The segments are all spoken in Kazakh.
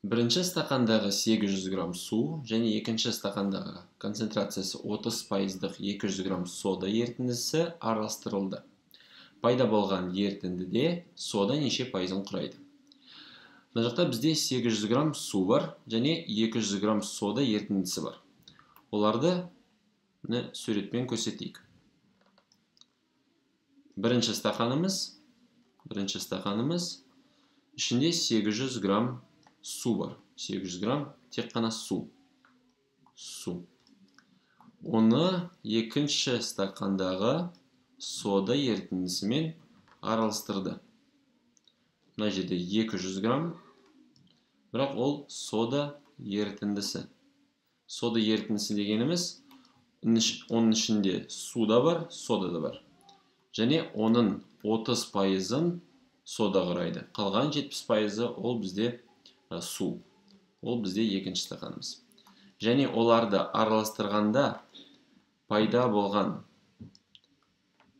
Бірінші стақандағы 800 грамм су және екінші стақандағы концентрациясы 30%-дық 200 грамм сода ерітіндісі араластырылды. Пайда болған ерітіндіде сода неше пайызын құрайды? Мына жақта бізде 800 грамм су бар және 200 грамм сода ерітіндісі бар. Оларды суретпен көрсетейік. Бірінші стақанымыз ішінде 800 грамм су бар. 800 грамм тек қана су. Оны екінші стақандағы сода ерітіндісімен араластырды. Мына жерде 200 грамм, бірақ ол сода ерітіндісі. Сода ерітіндісі дегеніміз, оның ішінде су да бар, сода да бар. Және оның 30%-ын сода құрайды. Қалған 70%-ы ол бізде су. Ол бізде екінші стақанымыз. Және оларды араластырғанда пайда болған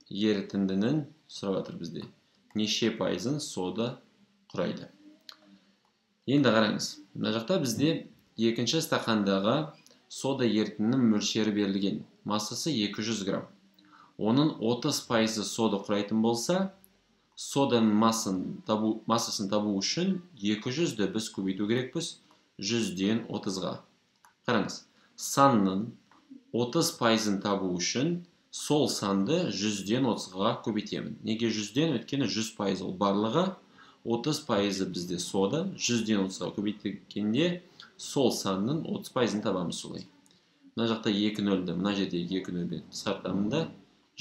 ерітіндінің сұрап жатыр бізде. Неше пайызын сода құрайды? Енді қараңыз. Мына жақта бізде екінші стақандағы сода ерітіндінің мөлшері берілген. Массасы 200 грамм. Оның 30%-ы сода құрайтын болса, соданың массасын табу үшін 200-ді біз көбейту керекпіз 100-ден 30-ға. Қараңыз, санның 30%-ын табу үшін сол санды 100-ден 30-ға көбейтемін. Неге 100-ден? Өйткені 100% ол барлығы, 30%-ы бізде сода, 100-ден 30-ға көбейткенде сол санның 30%-ын табамыз солай. Мына жақта 2 нөлді, мына жерде 2 нөлді қысқартамын да,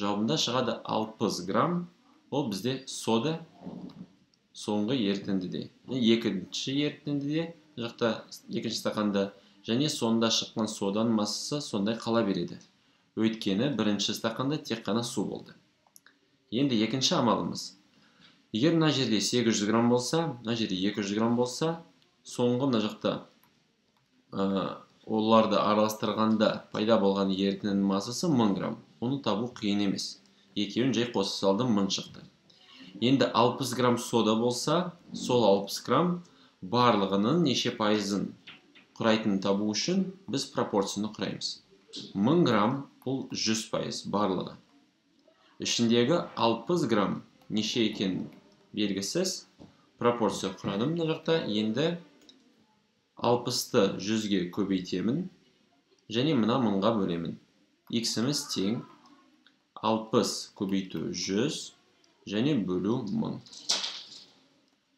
жауабында шығады 60 грамм. Ол бізде сода соңғы ерітіндіде. Екінші ерітіндіде, жақта екінші стақанда және сонда шыққан соданың массасы сондай қала береді. Өйткені бірінші стақанда тек қана су болды. Енді екінші амалымыз. Егер мына жерде 800 грамм болса, мына жерде 200 грамм болса, соңғы мына жақта оларды араластырғанда пайда болған ерітіндінің массасы 1000 грамм. Оны табу қиын емес. Екеуін жай қоса салдым, 1000 шықты. Енді 60 грамм сода болса, сол 60 грамм барлығының неше пайызын құрайтынын табу үшін біз пропорцияны құраймыз. 1000 грамм бұл 100% барлығы. Ішіндегі 60 грамм неше екен белгісіз, пропорция құрадым мына жақта. Енді 60-ты 100-ге көбейтемін және мына 1000-ға бөлемін. X-іміз тең 60 көбейту 100 және бөлу 1000.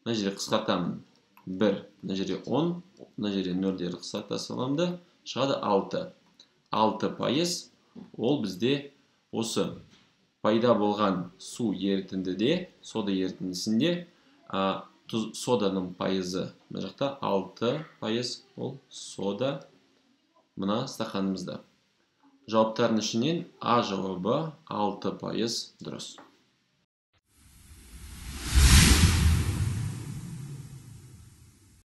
Мына жерде қысқартамын 1, мына жерде 10, мына жерде 0-дері қысқарта саламды, шығады 6. 6%, ол бізде осы пайда болған су ерітіндіде, сода ерітіндісінде соданың пайызы, мына жақта 6%, ол сода мына стақанымызда. Жауаптардың ішінен А жауабы 6% дұрыс.